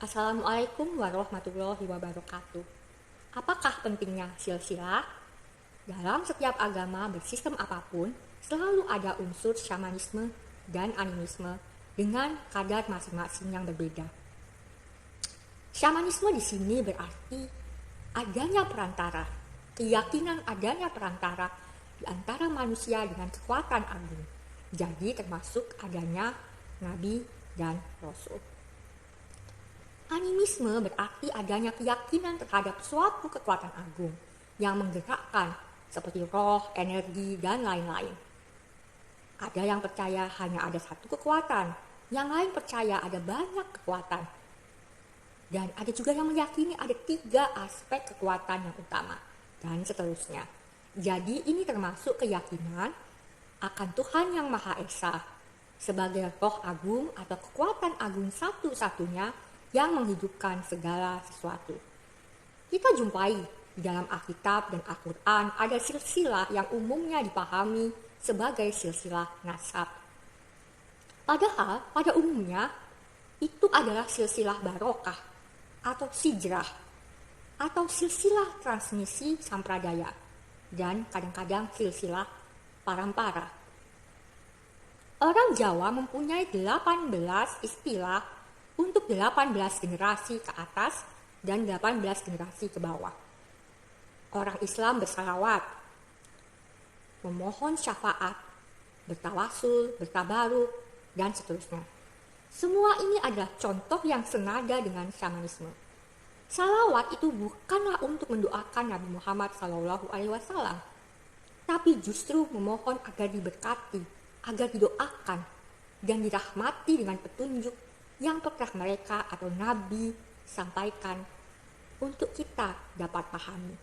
Assalamualaikum warahmatullahi wabarakatuh. Apakah pentingnya silsilah? Dalam setiap agama bersistem apapun, selalu ada unsur syamanisme dan animisme dengan kadar masing-masing yang berbeda. Syamanisme di sini berarti adanya perantara, keyakinan adanya perantara di antara manusia dengan kekuatan agung. Jadi termasuk adanya nabi dan rasul. Animisme berarti adanya keyakinan terhadap suatu kekuatan agung yang menggerakkan seperti roh, energi, dan lain-lain. Ada yang percaya hanya ada satu kekuatan, yang lain percaya ada banyak kekuatan. Dan ada juga yang meyakini ada 3 aspek kekuatan yang utama, dan seterusnya. Jadi ini termasuk keyakinan akan Tuhan yang Maha Esa sebagai roh agung atau kekuatan agung satu-satunya yang menghidupkan segala sesuatu. Kita jumpai di dalam Alkitab dan Al-Quran ada silsilah yang umumnya dipahami sebagai silsilah nasab. Padahal pada umumnya itu adalah silsilah barokah atau sijrah atau silsilah transmisi sampradaya dan kadang-kadang silsilah parampara. Orang Jawa mempunyai 18 istilah untuk 18 generasi ke atas dan 18 generasi ke bawah. Orang Islam bersalawat, memohon syafaat, bertawasul, bertabaruk, dan seterusnya. Semua ini adalah contoh yang senada dengan syamanisme. Salawat itu bukanlah untuk mendoakan Nabi Muhammad SAW, tapi justru memohon agar diberkati, agar didoakan, dan dirahmati dengan petunjuk yang pernah mereka atau Nabi sampaikan untuk kita dapat pahami.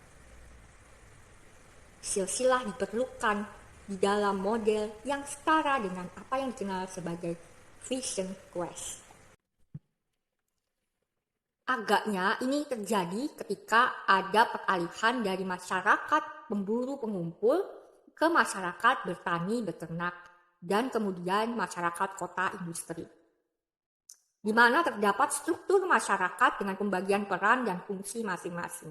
Silsilah diperlukan di dalam model yang setara dengan apa yang dikenal sebagai Vision Quest. Agaknya ini terjadi ketika ada peralihan dari masyarakat pemburu pengumpul ke masyarakat bertani beternak dan kemudian masyarakat kota industri, di mana terdapat struktur masyarakat dengan pembagian peran dan fungsi masing-masing.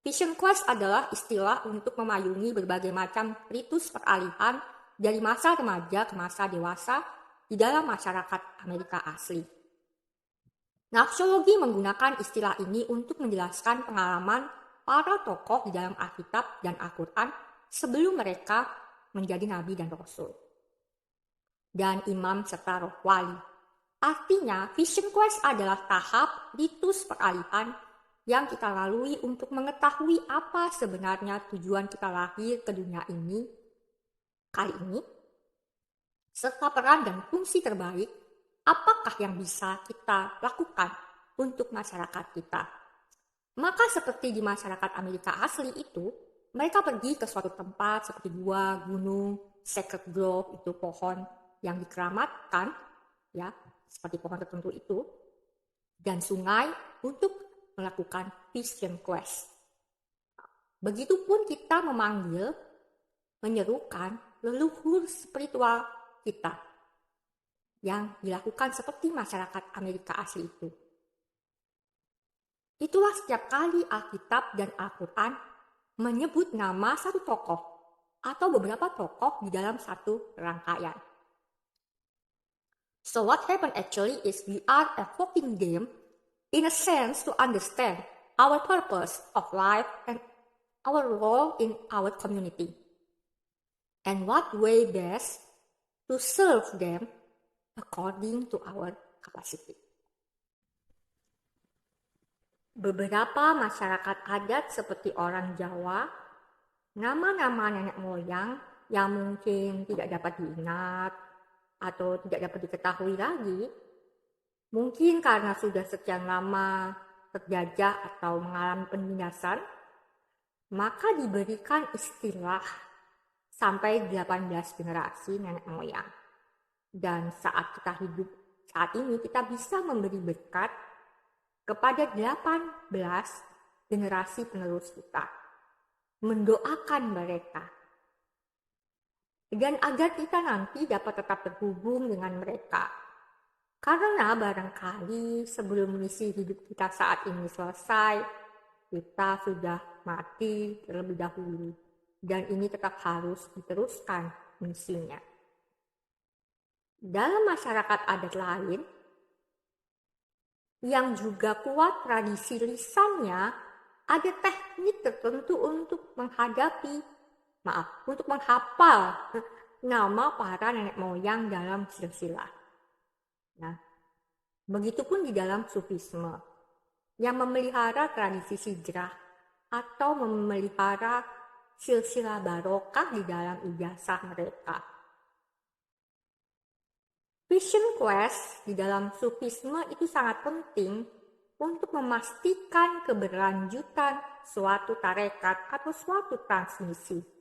Vision Quest adalah istilah untuk memayungi berbagai macam ritus peralihan dari masa remaja ke masa dewasa di dalam masyarakat Amerika asli. Nafsiologi menggunakan istilah ini untuk menjelaskan pengalaman para tokoh di dalam Alkitab dan Al-Quran sebelum mereka menjadi nabi dan rasul, dan imam serta roh wali. Artinya, Vision Quest adalah tahap ritus peralihan yang kita lalui untuk mengetahui apa sebenarnya tujuan kita lahir ke dunia ini kali ini, serta peran dan fungsi terbaik apakah yang bisa kita lakukan untuk masyarakat kita. Maka seperti di masyarakat Amerika asli itu, mereka pergi ke suatu tempat seperti gua, gunung, sacred grove, itu pohon yang dikeramatkan, ya, seperti pohon tertentu itu, dan sungai untuk melakukan Vision Quest. Begitupun kita memanggil, menyerukan leluhur spiritual kita yang dilakukan seperti masyarakat Amerika asli itu. Itulah setiap kali Alkitab dan Al-Quran menyebut nama satu tokoh atau beberapa tokoh di dalam satu rangkaian. So what happened actually is we are evoking them in a sense to understand our purpose of life and our role in our community, and what way best to serve them according to our capacity. Beberapa masyarakat adat seperti orang Jawa, nama-nama nenek moyang yang mungkin tidak dapat diingat atau tidak dapat diketahui lagi, mungkin karena sudah sekian lama terjajah atau mengalami penindasan, maka diberikan istilah sampai 18 generasi nenek moyang. Dan saat kita hidup saat ini, kita bisa memberi berkat kepada 18 generasi penerus kita, mendoakan mereka, dan agar kita nanti dapat tetap terhubung dengan mereka Karena barangkali sebelum misi hidup kita saat ini selesai, kita sudah mati terlebih dahulu. Dan ini tetap harus diteruskan misinya. Dalam masyarakat adat lain, yang juga kuat tradisi lisannya, ada teknik tertentu untuk untuk menghafal nama para nenek moyang dalam silsilah. Nah, begitupun di dalam sufisme yang memelihara tradisi hijrah atau memelihara silsilah barokah di dalam ijazah mereka. Vision quest di dalam sufisme itu sangat penting untuk memastikan keberlanjutan suatu tarekat atau suatu transmisi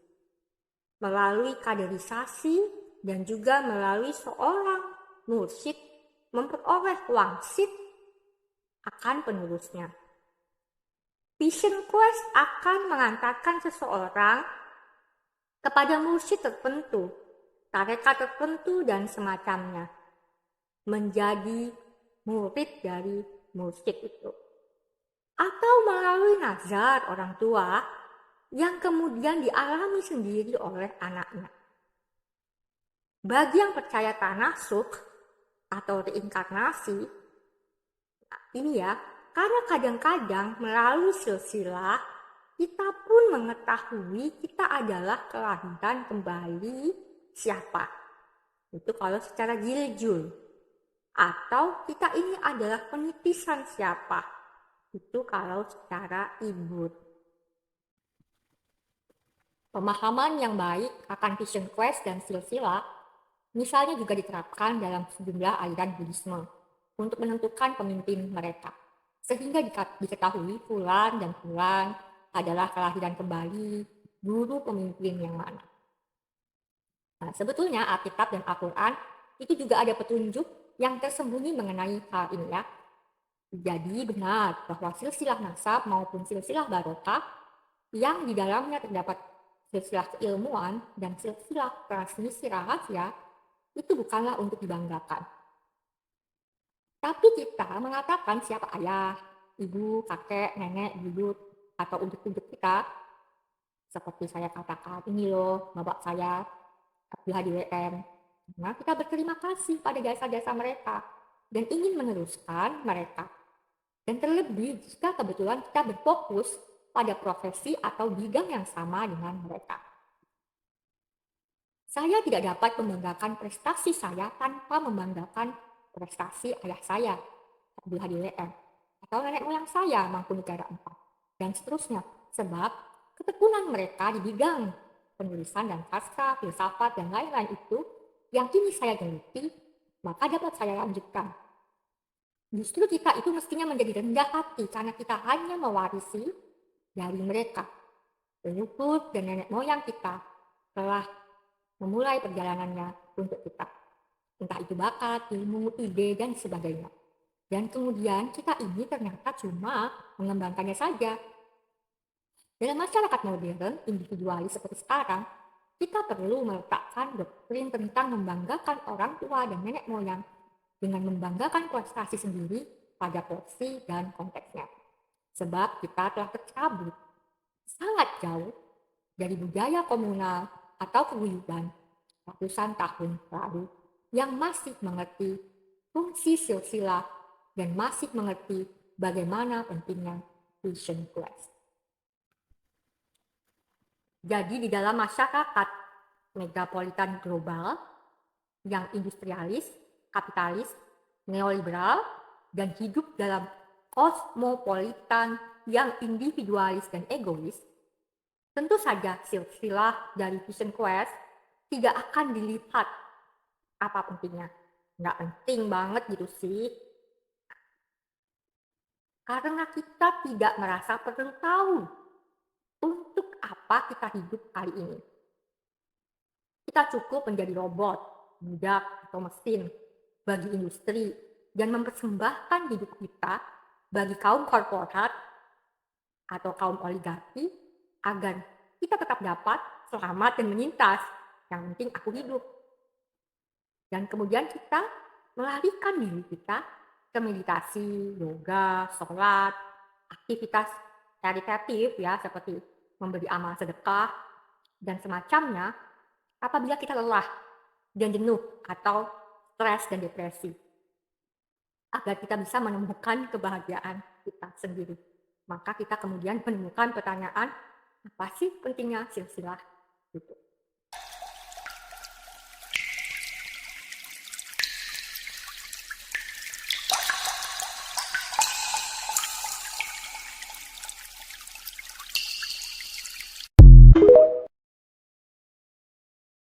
melalui kaderisasi dan juga melalui seorang mursyid memperoleh wangsit akan penerusnya. Vision quest akan mengantarkan seseorang kepada mursyid tertentu, tarekat tertentu dan semacamnya, menjadi murid dari mursyid itu. Atau melalui nazar orang tua yang kemudian dialami sendiri oleh anaknya. Bagi yang percaya tanasukh atau reinkarnasi, ini ya, karena kadang-kadang melalui silsilah kita pun mengetahui kita adalah kelahiran kembali siapa. Itu kalau secara jiljul. Atau kita ini adalah penitisan siapa. Itu kalau secara ibud. Pemahaman yang baik akan vision quest dan silsilah misalnya juga diterapkan dalam sejumlah aliran Buddhisme untuk menentukan pemimpin mereka. Sehingga diketahui fulan dan fulan adalah kelahiran kembali guru pemimpin yang mana. Nah, sebetulnya Alkitab dan Al-Quran itu juga ada petunjuk yang tersembunyi mengenai hal ini ya. Jadi benar bahwa silsilah nasab maupun silsilah barokah yang di dalamnya terdapat silsilah keilmuan dan silsilah transmisi rahasia itu bukanlah untuk dibanggakan. Tapi kita mengatakan siapa ayah, ibu, kakek, nenek, buyut, atau ujung-ujung kita. Seperti saya katakan, ini loh bapak saya, Abdul Hadi WM. Nah, kita berterima kasih pada jasa-jasa mereka dan ingin meneruskan mereka. Dan terlebih jika kebetulan kita berfokus pada profesi atau bidang yang sama dengan mereka. Saya tidak dapat membanggakan prestasi saya tanpa membanggakan prestasi ayah saya, Abdul Hadi WM, atau nenek moyang saya, Mangkunegaran IV, dan seterusnya. Sebab ketekunan mereka di bidang penulisan dan sastra, filsafat, dan lain-lain itu yang kini saya geluti, maka dapat saya lanjutkan. Justru kita itu mestinya menjadi rendah hati karena kita hanya mewarisi dari mereka. Leluhur dan nenek moyang kita telah memulai perjalanannya untuk kita. Entah itu bakat, ilmu, ide, dan sebagainya. Dan kemudian kita ini ternyata cuma mengembangkannya saja. Dalam masyarakat modern, individualis seperti sekarang, kita perlu meletakkan doktrin tentang membanggakan orang tua dan nenek moyang dengan membanggakan prestasi sendiri pada porsi dan konteksnya. Sebab kita telah tercabut sangat jauh dari budaya komunal atau keguyuban ratusan tahun lalu yang masih mengerti fungsi silsilah dan masih mengerti bagaimana pentingnya vision quest. Jadi di dalam masyarakat megapolitan global yang industrialis, kapitalis, neoliberal, dan hidup dalam kosmopolitan yang individualis dan egois, tentu saja silsilah dari vision quest tidak akan dilihat apa pentingnya. Nggak penting banget gitu sih. Karena kita tidak merasa perlu tahu untuk apa kita hidup kali ini. Kita cukup menjadi robot, budak, atau mesin bagi industri dan mempersembahkan hidup kita bagi kaum korporat atau kaum oligarki agar kita tetap dapat selamat dan menyintas. Yang penting aku hidup. Dan kemudian kita melarikan diri kita ke meditasi, yoga, sholat, aktivitas karitatif ya seperti memberi amal sedekah dan semacamnya apabila kita lelah dan jenuh atau stres dan depresi agar kita bisa menemukan kebahagiaan kita sendiri. Maka kita kemudian menemukan pertanyaan, apa sih pentingnya silsilah? Gitu.